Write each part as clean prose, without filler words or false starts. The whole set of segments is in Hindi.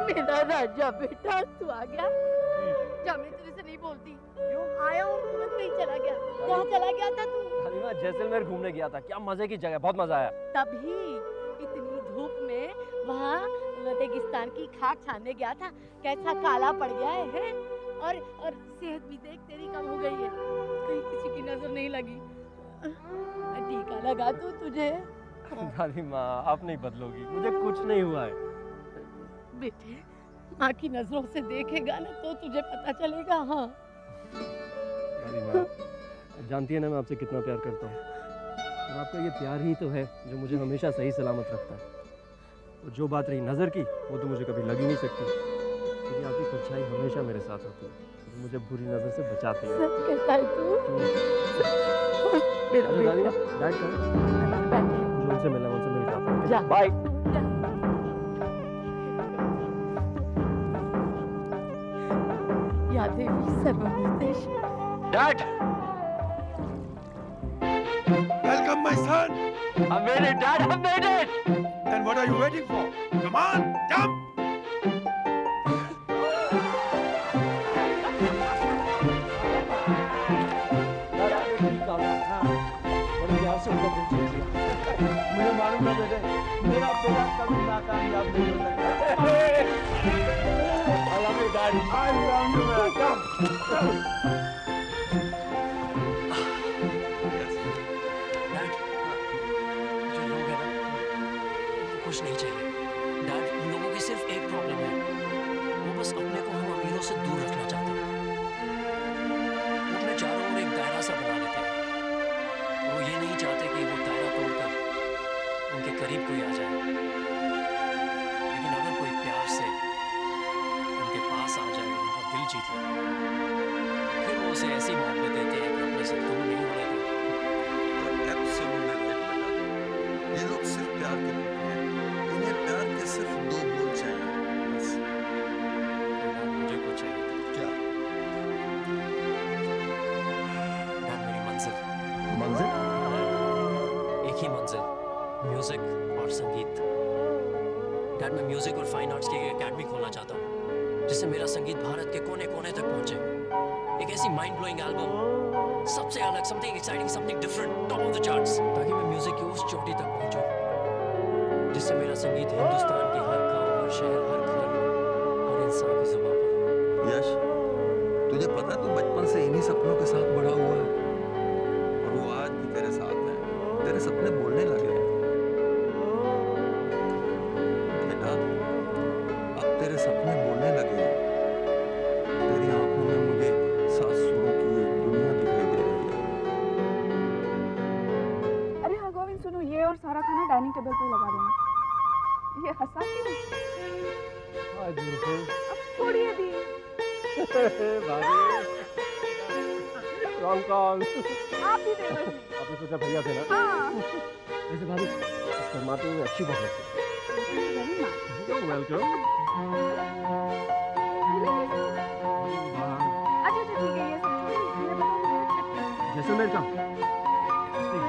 मेरा राजा बेटा तू आ गया। क्या मैं तेरे से नहीं बोलती? क्यों? आया हूँ तुरंत नहीं चला गया। कहाँ चला गया था तू? हालिमा जैसलमेर घूमने गया था। क्या मजे की जगह, बहुत मजा आया। तभी इतनी धूप में वहाँ रेगिस्तान की खाक छानने गया था। कैसा काला पड़ गया है? और सेहत भी देख तेरी कम हो गई है। कहीं किसी की नजर नहीं लगी। टीका लगा तू तुझे। दादी माँ आप नहीं बदलोगी, मुझे कुछ नहीं हुआ है। बेटे माँ की नजरों से देखेगा ना तो तुझे पता चलेगा। हाँ दादी माँ जानती है ना मैं आपसे कितना प्यार करता हूँ, और आपका ये प्यार ही तो है जो मुझे हमेशा सही सलामत रखता है। और जो बात रही नज़र की, वो तो मुझे कभी लग ही नहीं सकती, क्योंकि आपकी परछाई हमेशा मेरे साथ होती है, तो मुझे बुरी नज़र से बचाती है। सच कहता है तू? दादी माँ डैड कहाँ? मुझे उनसे मिलना, उनसे मिल जाता हूँ। Bye. यादेवी सर्वभूतेश। Dad! Welcome, my son. I made it, Dad. I made it. Then what are you waiting for? Come on, jump. मुझे मालूम है बेटे, मेरा बेटा कभी नाकामयाब नहीं हो सकता। I love you, Daddy. I love you, man. Come. जो लोग हैं ना, उनको कुछ नहीं चाहिए। डैड, उन लोगों की सिर्फ एक प्रॉब्लम है, वो बस अपने को हम अमीरों से दूर रखना चाहते हैं। वो अपने चारों ओर एक दायरा सा बना लेते हैं। वो ये नहीं चाहते कि वो दायरा तोड़कर उनके करीब कोई आ जाए, लेकिन अगर कोई प्यार से उनके पास आ जाए, उनका दिल जीत ले, फिर वो उसे ऐसी मोहब्बत देते हैं कि अपने से दूर नहीं होने देते। ये लोग सिर्फ प्यार के लोग हैं। इन्हें प्यार के सिर्फ दो बोल चाहिए, बस। मुझे कुछ चाहिए। क्या? मेरी मंजिल। मंजिल? एक ही मंजिल, म्यूजिक और संगीत। डैड, मैं म्यूजिक और फाइन आर्ट्स की एक एकेडमी खोलना चाहता हूँ, जिससे मेरा संगीत भारत के कोने कोने तक पहुंचे। एक ऐसी माइंड ब्लोइंग एल्बम, सबसे अलग, something exciting, something different, top of the charts, ताकि मैं म्यूजिक की उस चोटी तक पहुंचूं, जिससे मेरा संगीत हिंदुस्तान के हर गांव, हर शहर, हर घर, हर इंसान की जुबान पर हो। यश, तुझे पता है तू बचपन से इन्हीं सपनों के साथ बड़ा हुआ है, और वो आज भी तेरे साथ है। तेरे सपने बोलने लगे हैं। बेटा, अब तेरे सपने बोलने लगे हैं। तेरी आंखों में मुझे 7 सुरों की एक दुनिया दिखाई दे रही है। अरे हाँ गोविंद, सुनो, ये और सारा खाना डाइनिंग टेबल पे लगा देना। ये हंसा क्यों? अब छोड़िए भी। Wrong call. आप ही दे दो। आपने सोचा भैया थे ना? हाँ। वैसे भाभी शर्माते हुए अच्छी बात है। वेलकम। अच्छा ठीक है, ये सब जैसलमेर का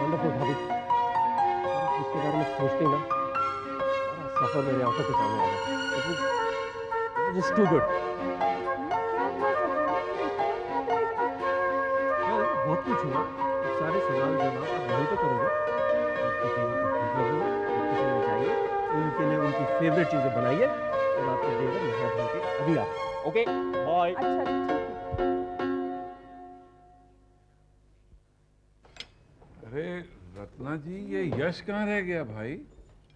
वंडरफुल भाभी, ट्रिप के बारे में सोचते ही ना सारा सफर मेरे आंखों के सामने आ गया। It was too good. बहुत कुछ हुआ, सारे सवाल जवाब आप वहीं पे करोगे। आपको चीज़ें पसंद लगी, आपको चाहिए, उनके लिए उनकी फेवरेट चीज़ें बनाइए, और आपके देवर यहाँ घूम के अभी आप। Okay bye. अरे रत्ना जी, ये यश कहाँ रह गया भाई?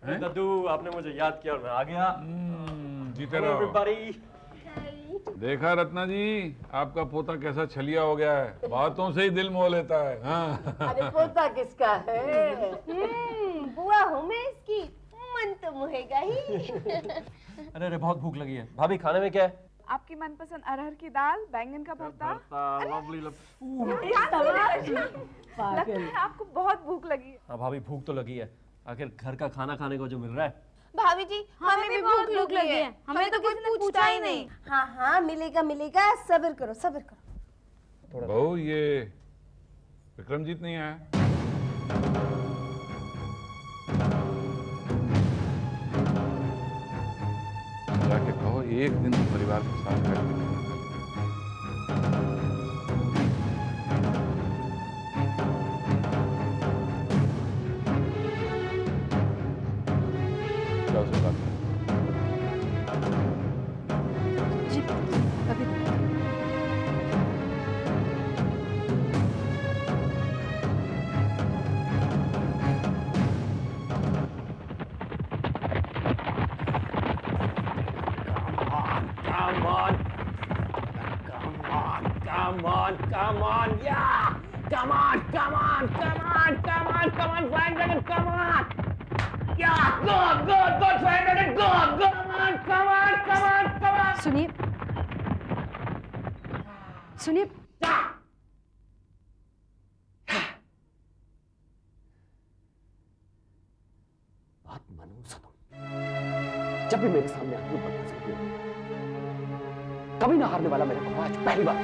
दद्दू, आपने मुझे याद किया और मैं आ गया। जीते रहो। देखा रत्ना जी, आपका पोता कैसा छलिया हो गया है, बातों से ही दिल मोह लेता है। हाँ। अरे पोता किसका है? बुआ हूँ मैं इसकी, मन तो मुहेगा ही। अरे अरे बहुत भूख लगी है। भाभी खाने में क्या है? आपकी मनपसंद अरहर की दाल, बैंगन का भरता। लवली लगता है आपको बहुत भूख लगी है। हाँ भाभी, भूख तो लगी है, आखिर घर का खाना खाने को जो मिल रहा है। भाभी जी हमें भी भूख लगी है, हमें तो किसी ने पूछा ही नहीं। हाँ हाँ मिलेगा मिलेगा, सब्र करो सब्र करो। बहू ये विक्रमजीत नहीं आया? जाके कहो एक दिन परिवार के साथ बैठ के खाना खा लो। क्या उसे बात है? जी कभी Come on, yeah! Come on, Flying Dragon, come on! Yeah, go, Flying Dragon, go! Come on! सुनिए सुनिए, बहुत मनहूस हो तुम। जब भी मेरे सामने आती हो बदतमीजी होती है। कभी ना हारने वाला मेरा को आज पहली बार।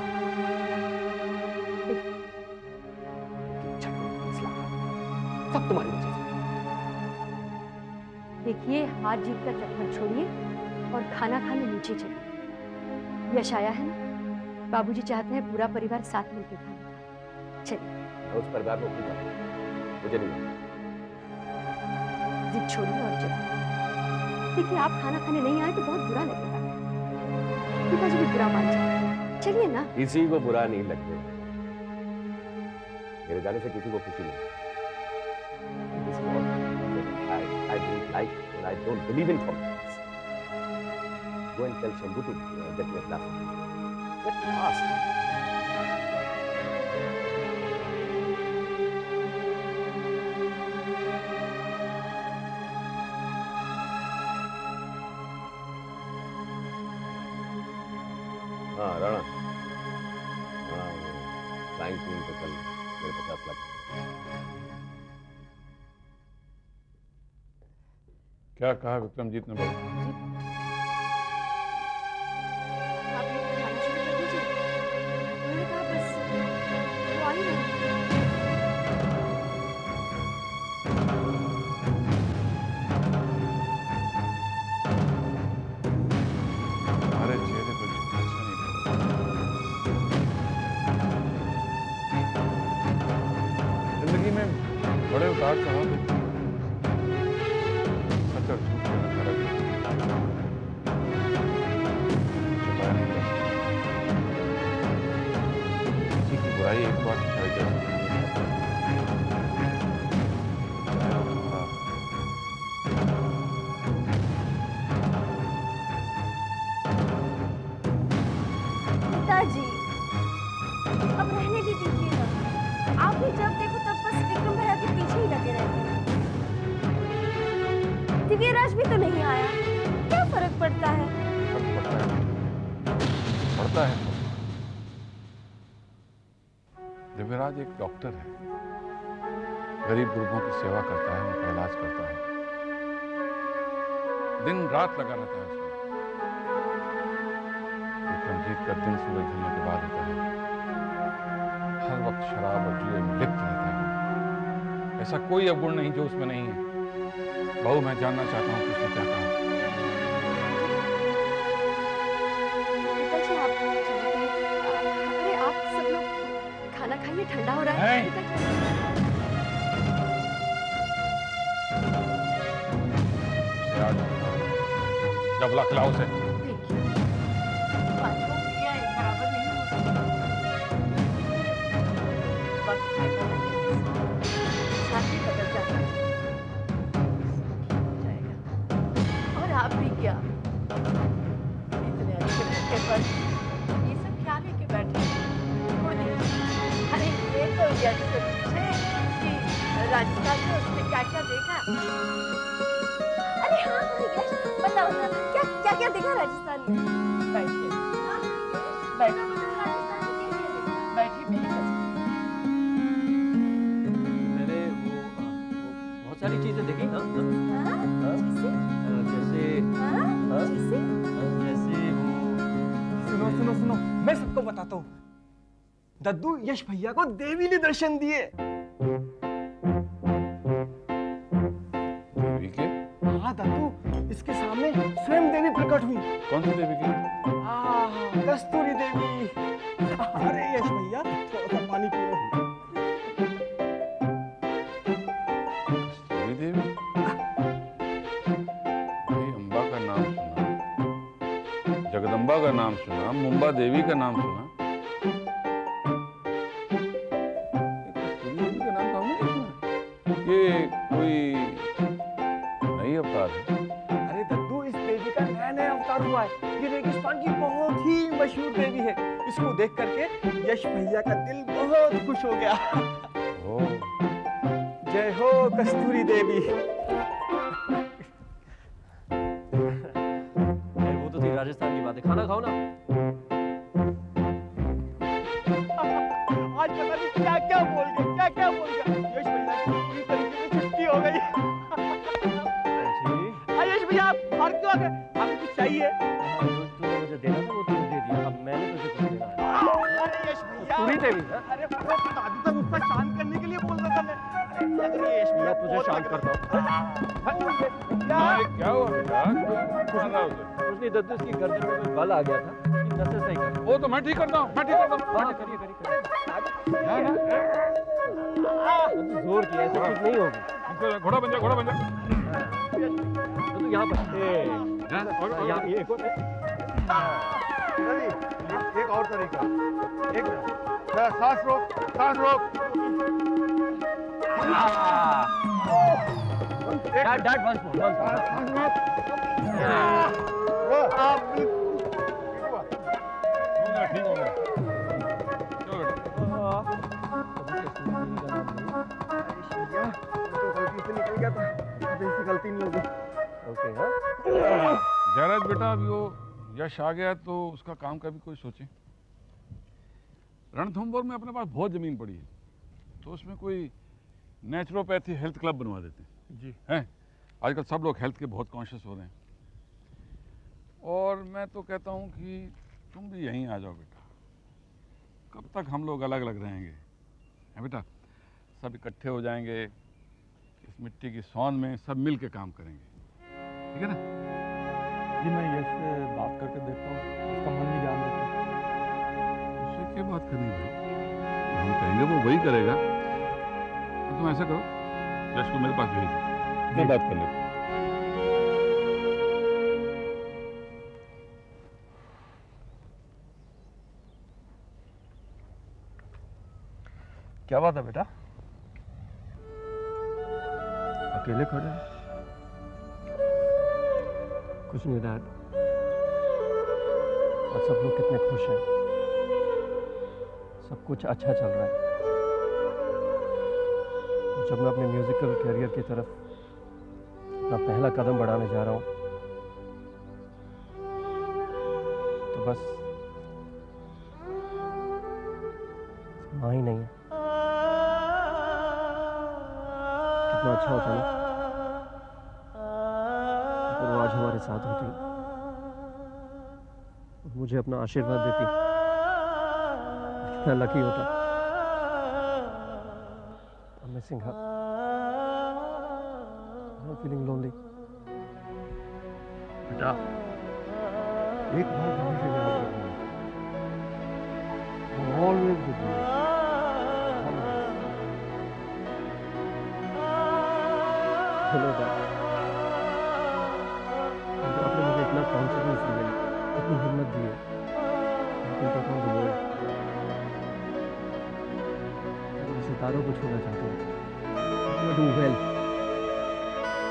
सब तुम्हारी वजह से। देखिए हार जीत का चक्कर छोड़िए और खाना खाने नीचे चलिए। यश आया है ना, बाबूजी चाहते हैं पूरा परिवार साथ मिलकर खाना खाए। चलिए। मैं उस परिवार में नहीं जाता, मुझे नहीं। जिद छोड़िए और चलिए। देखिए आप खाना खाने नहीं आए तो बहुत बुरा लगेगा, पिताजी भी बुरा मान जाएंगे। चलिए ना। किसी को बुरा नहीं लगेगा, मेरे जाने से किसी को खुशी नहीं। I don't like and I don't believe in formulas. Go and tell Shambhu to get me a glass of milk. Get fast. हाँ राणा, हाँ फ्लाइंग टीम से कल मेरे 50 लाख। क्या कहा विक्रमजीत ने? बोला आप लोग खाना शुरू कर दीजिए। उन्होंने कहा बस वो आ ही रहे हैं। हमारे चेहरे पर अच्छा नहीं लग रहा। जिंदगी में बड़े उतार चढ़ाव होते हैं। किसी की बुराई एक बार दिखाई जा सकती पिताजी अब रहने भी दीजिएगा। आप भी जब देखो तब बस विक्रम भैया के पीछे ही लगे रहते हैं। दिव्यराज भी तो नहीं आया, क्या फर्क पड़ता है? पड़ता है। दिव्यराज एक डॉक्टर है, गरीब गुरबों की सेवा करता है, उनका इलाज करता है, दिन रात लगा रहता है उसमें। विक्रमजीत का दिन सूरज ढलने के बाद होता है, हर वक्त शराब और जुए में लिप्त रहता है। ऐसा कोई अवगुण नहीं जो उसमें नहीं है। बहू मैं जानना चाहता हूँ कि उसने क्या कहा। पिताजी आप चाहते हैं, अरे आप सब लोग खाना खाइए, ठंडा हो रहा है। जब ला खिलाओ उसे। और आप भी क्या इतने अच्छे मौके पर ये सब क्या लेके बैठे? अरे ये तो यश से पूछे कि राजस्थान में उसने क्या क्या देखा। अरे हाँ यश बताओ ना, क्या क्या देखा राजस्थान में? बैठिए बैठिए बैठिए मेरी कसम। वाली चीजें देखी? हाँ हाँ हाँ? जैसे जैसे सुनो सुनो सुनो, मैं सबको बताता हूँ। दद्दू यश भैया को देवी ने दर्शन दिए। देवी के? हाँ दद्दू, इसके सामने स्वयं देवी प्रकट हुई। कौन सी देवी की? कस्तूरी देवी। अरे यश भैया, थोड़ा सा पानी पी लो। कस्तूरी देवी? भाई अम्बा का नाम सुना, जगदम्बा का नाम सुना, मुंबा देवी का नाम सुना, कस्तूरी देवी का नाम कहाँ नहीं सुना? ये कोई नई अवतार है? अरे दद्दू, इस देवी का नया नया अवतार हुआ है। ये रेगिस्तान की बहुत ही मशहूर देवी है। इसको देख करके यश भैया का दिल बहुत खुश हो गया। ओह, जय हो कस्तूरी देवी। वो तो थी राजस्थान की बातें। खाना खाओ ना। आज पता नहीं क्या क्या बोल गया, क्या क्या बोल गया। यश भैया की पूरी तरीके से छुट्टी हो गई। यश भैया, आप बाहर क्यों आ गए? आपको कुछ चाहिए? तूने मुझे देना था, वो तुझे दे दिया। अब मैंने तुझे कुछ देना है। अरे यश भैया, पूरी देवी। अरे वो दादू तक उसका शांत करने के लिए बोल रहा था मैं। अरे यश भैया, तुझे शांत करता हूँ। क्या हुआ बेटा? कुछ नहीं दद्दू, इसकी गर्दन में कोई बल आ गया था। नसें सही कर। वो तो मैं ठीक करता हूँ, मैं ठीक करता हूँ। हाँ करिए करिए करिए। जोर किया, ऐसे ठीक नहीं होगी। घोड़ा बन जा, घोड़ा बन जा। तो यहाँ पर यहाँ एक और तरीका। एक सांस रोक, सांस रोक। Dad once more, once more. सांस रोक। ठीक हो गया। चलो बेटा। गलती से निकल गया था, अब ऐसी गलती नहीं होगी। ओके हाँ। जयराज बेटा, अभी वो यश आ गया तो उसका काम का भी कोई सोचे। रणथंभौर में अपने पास बहुत जमीन पड़ी है, तो उसमें कोई नेचुरोपैथी हेल्थ क्लब बनवा देते हैं। जी हैं, आजकल सब लोग हेल्थ के बहुत कॉन्शियस हो रहे हैं। और मैं तो कहता हूँ कि तुम भी यहीं आ जाओ बेटा। कब तक हम लोग अलग अलग रहेंगे? हैं बेटा, सब इकट्ठे हो जाएंगे, इस मिट्टी की सौंद में सब मिल के काम करेंगे, ठीक है ना? जी, मैं यश से बात करके देखता हूँ, उसका मन भी जान लेता हूँ। उससे क्या बात करनी भाई? हम कहेंगे वो वही करेगा। तो तुम ऐसा करो, यश को मेरे पास भेज दो, मैं बात कर लेता हूँ। क्या बात है बेटा? अकेले खड़े हैं? कुछ नहीं डैड, और सब लोग कितने खुश हैं, सब कुछ अच्छा चल रहा है। जब मैं अपने म्यूजिकल कैरियर की तरफ अपना पहला कदम बढ़ाने जा रहा हूँ, तो बस माँ ही नहीं है। कितना अच्छा होता ना अगर वो आज हमारे साथ होती और मुझे अपना आशीर्वाद देती। कितना लकी होता। I'm missing her. I'm feeling lonely. बेटा, एक बार हमेशा याद रखना, always with you. Hello dad, आपने मुझे इतना कॉन्फिडेंस दिया, इतनी हिम्मत दी है। मैं सितारों को छूना चाहता हूँ। मैं डू वेल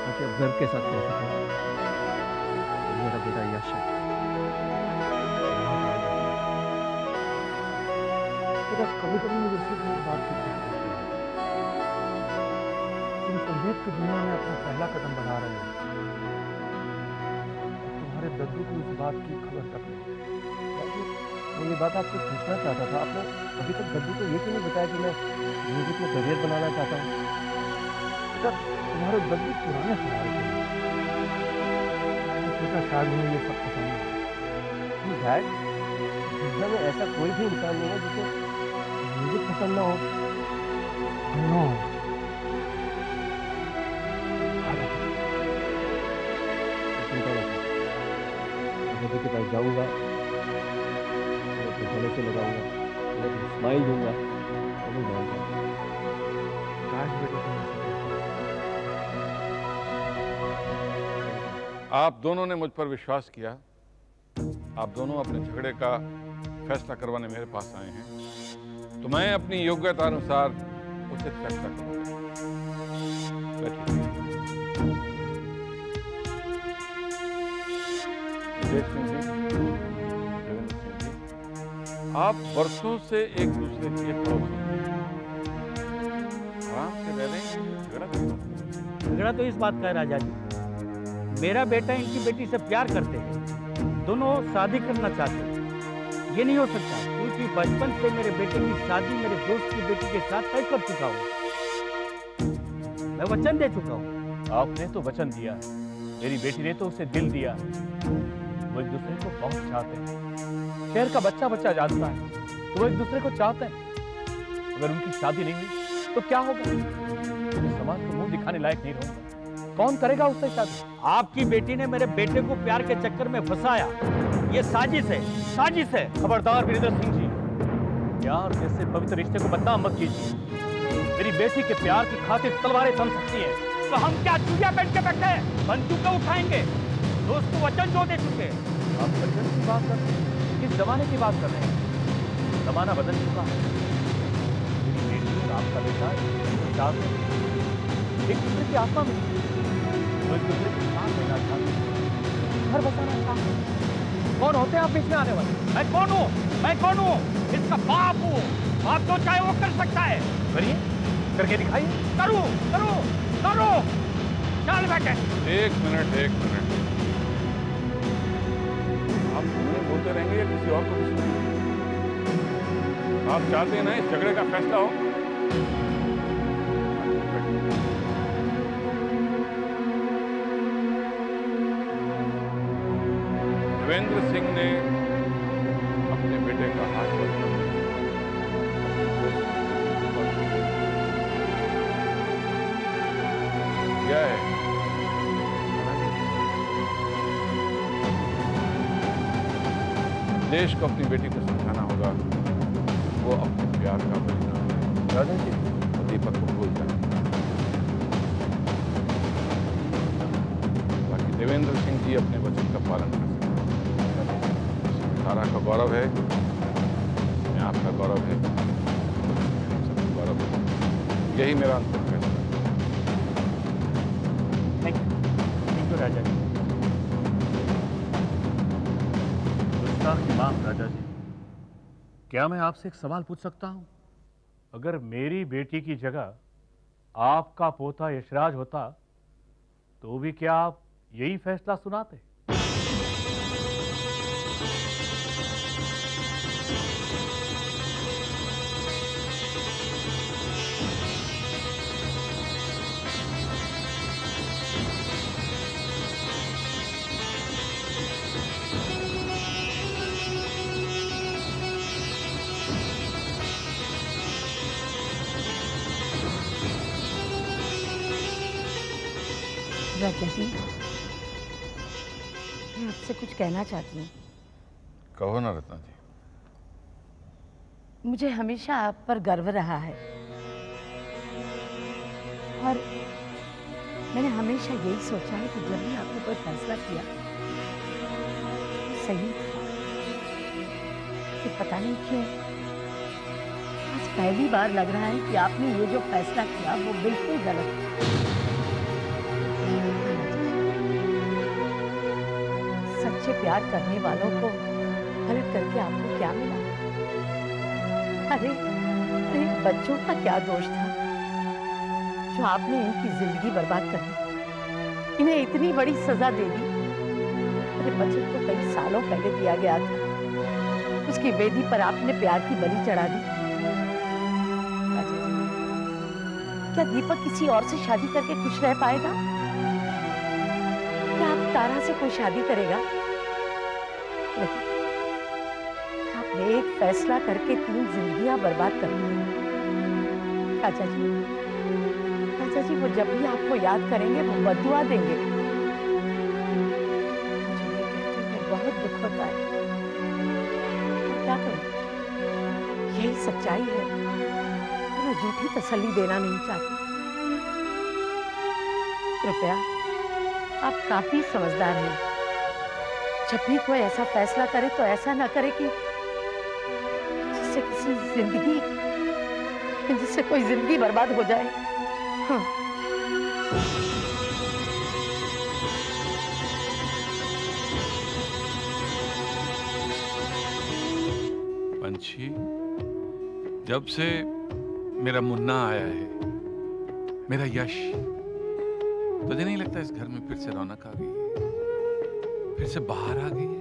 ताकि अब गर्व के साथ कह सकूँ मेरा बेटा यश है। कभी कभी मुझे उससे बात करती है। तुम संगीत की दुनिया में अपना पहला कदम बढ़ा रहे हो, तुम्हारे दद्दू को इस बात की खबर तक नहीं। मैं ये बात आपको पूछना चाहता था, आपने अभी तक दद्दू को ये क्यों नहीं बताया कि मैं म्यूजिक में करियर बनाना चाहता हूँ? सोचकर तुम्हारे बदले पुराने ख्याल थे। सोचा शायद उन्हें ये सब पसंद नहीं। डैड, दुनिया में ऐसा कोई भी इंसान नहीं है जिसे म्यूजिक पसंद ना हो। नो, चिंता मत करो, मैं के पास जाऊंगा, मैं अपने गले से लगाऊंगा, मैं स्माइल दूंगा और वो मान जाऊंगा। काश बेटा तुम ऐसा करते। आप दोनों ने मुझ पर विश्वास किया। आप दोनों अपने झगड़े का फैसला करवाने मेरे पास आए हैं, तो मैं अपनी योग्यता अनुसार उचित फैसला करूंगा। देवेंद्र सिंह जी, आप वर्षों से एक दूसरे के पड़ोसी हैं। आराम से रह रहे हैं, झगड़ा तो इस बात का है राजा जी, मेरा बेटा इनकी बेटी से प्यार करते हैं, दोनों शादी करना चाहते हैं। ये नहीं हो सकता क्योंकि बचपन से मेरे बेटे की शादी मेरे दोस्त की बेटी के साथ तय कर चुका हूँ। मैं वचन दे चुका हूँ। आपने तो वचन दिया, मेरी बेटी ने तो उसे दिल दिया। वो एक दूसरे को बहुत चाहते हैं। शहर का बच्चा बच्चा जानता है तो वो एक दूसरे को चाहते हैं। अगर उनकी शादी नहीं हुई तो क्या होगा? समाज को मुंह दिखाने लायक नहीं रहूंगा। कौन करेगा उससे शादी? आपकी बेटी ने मेरे बेटे को प्यार के चक्कर में फंसाया। ये साजिश है, साजिश है। खबरदार वीरेंद्र सिंह जी, प्यार जैसे पवित्र रिश्ते को बदनाम मत कीजिए। मेरी बेटी के प्यार की खातिर तलवारें थम सकती हैं। तो हम क्या चूड़िया पहन के बैठे हैं? बंदूकें उठाएंगे। दोस्त को वचन जो दे चुके। आप वचन की बात कर रहे हैं? किस जमाने की बात कर रहे हैं? जमाना बदल चुका है। मेरी बेटी और आपका बेटा एक दूसरे की आत्मा में, वो एक दूसरे के साथ रहना चाहते, घर बसाना चाहते। कौन होते हैं आप बीच में आने वाले? मैं कौन हूँ? मैं कौन हूँ? इसका बाप हूँ। बाप जो चाहे वो कर सकता है। करिए, करके दिखाइए। करूँ, करूँ, करूँ। चल बेटे। एक मिनट। आप मुझे बोलते रहेंगे या किसी और को भी सुनिए? आप चाहते हैं ना इस झगड़े का फैसला हो? देवेंद्र सिंह ने अपने बेटे का हाथ पकड़ा। क्या है? देश को अपनी बेटी को समझाना होगा वो अपने प्यार का बलिदान है। दादाजी, दीपक को भूल जाए। बाकी देवेंद्र सिंह जी अपने वचन का पालन कर सकते हैं। सारा का गौरव है, मैं आपका गौरव है, सबका गौरव है। यही मेरा अंतिम फैसला है। थैंक यू राजा जी। माफ राजा जी, क्या मैं आपसे एक सवाल पूछ सकता हूं? अगर मेरी बेटी की जगह आपका पोता यशराज होता तो भी क्या आप यही फैसला सुनाते? राजा जी, मैं आपसे कुछ कहना चाहती हूँ। कहो ना रत्ना जी। मुझे हमेशा आप पर गर्व रहा है और मैंने हमेशा यही सोचा है कि जब भी आपने कोई फैसला किया तो सही था। कि पता नहीं क्यों आज पहली बार लग रहा है कि आपने ये जो फैसला किया वो बिल्कुल गलत था। सच्चे प्यार करने वालों को गलत करके आपको क्या मिला? अरे बच्चों का क्या दोष था जो आपने इनकी जिंदगी बर्बाद कर दी, इन्हें इतनी बड़ी सजा दे दी। अरे बच्चे तो कई सालों पहले दिया गया था, उसकी वेदी पर आपने प्यार की बलि चढ़ा दी। क्या दीपक किसी और से शादी करके खुश रह पाएगा? क्या अब तारा से कोई शादी करेगा? नहीं, आपने एक फैसला करके 3 जिंदगियां बर्बाद कर दी। चाचा जी वो जब भी आपको याद करेंगे वो बद्दुआ देंगे। मुझे बहुत दुख होता है, क्या करूं? यही सच्चाई है, मैं झूठी तसल्ली देना नहीं चाहती। कृपया, आप काफी समझदार हैं। जब भी कोई ऐसा फैसला करे तो ऐसा ना करे कि जिससे कोई जिंदगी बर्बाद हो जाए। हाँ। पंछी, जब से मेरा मुन्ना आया है, मेरा यश, तुझे नहीं लगता इस घर में फिर से रौनक आ गई है, फिर से बाहर आ गई है?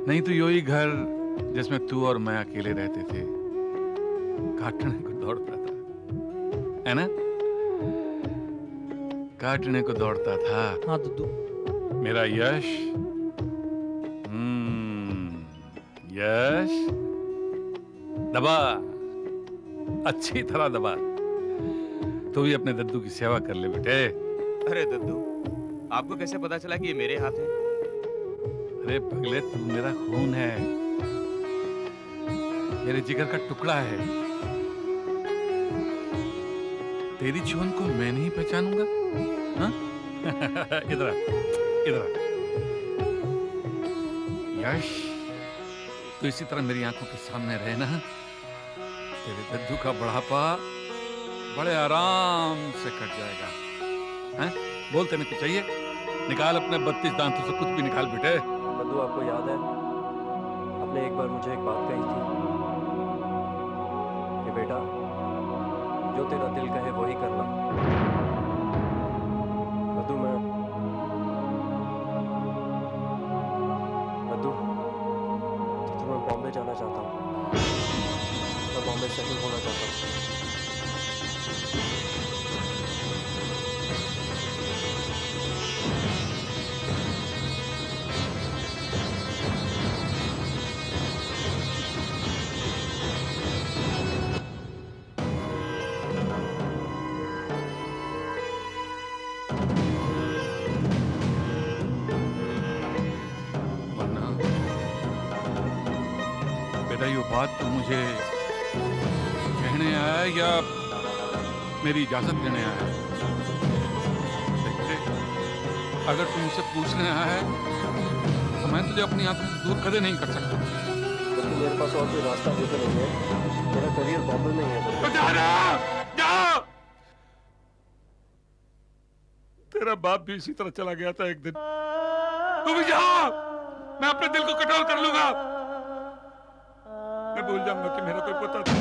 नहीं तो यही घर जिसमें तू और मैं अकेले रहते थे काटने को दौड़ता था, है ना? काटने को दौड़ता था। हाँ दुद्दू। मेरा यश, यश, दबा, अच्छी तरह दबा। तू भी अपने दद्दू की सेवा कर ले बेटे। अरे दद्दू, आपको कैसे पता चला कि ये मेरे हाथ है? अरे पगले, तू मेरा खून है, मेरे जिगर का टुकड़ा है। तेरी चुन को मैं नहीं पहचानूंगा? हाँ? इधर इधर। यश, तो इसी तरह मेरी आंखों के सामने रहे ना, तेरे दद्दू का बुढ़ापा बड़े आराम से कट जाएगा। हैं? बोल, तेने कुछ चाहिए? निकाल अपने 32 दांतों से कुछ भी निकाल बेटे। दद्दू, आपको याद है आपने एक बार मुझे एक बात कही थी कि बेटा, जो तेरा दिल कहे वही करना। दद्दू, मैं बॉम्बे जाना चाहता हूँ। मैं बॉम्बे सेटल होना चाहता हूँ। ये बात तो मुझे कहने आया या मेरी इजाजत देने आया है? देखते, अगर तुम मुझसे पूछने आया है तो मैं तुझे अपनी आंखों से दूर कदे नहीं कर सकता। तो मेरे पास और कोई रास्ता भी तो नहीं है। मेरा करियर बॉम्बे में ही है। तो जा जा। तेरा बाप भी इसी तरह चला गया था एक दिन। तू भी जा, मैं अपने दिल को कंट्रोल कर लूंगा। मैं भूल जाऊंगा कि मेरा कोई पता था।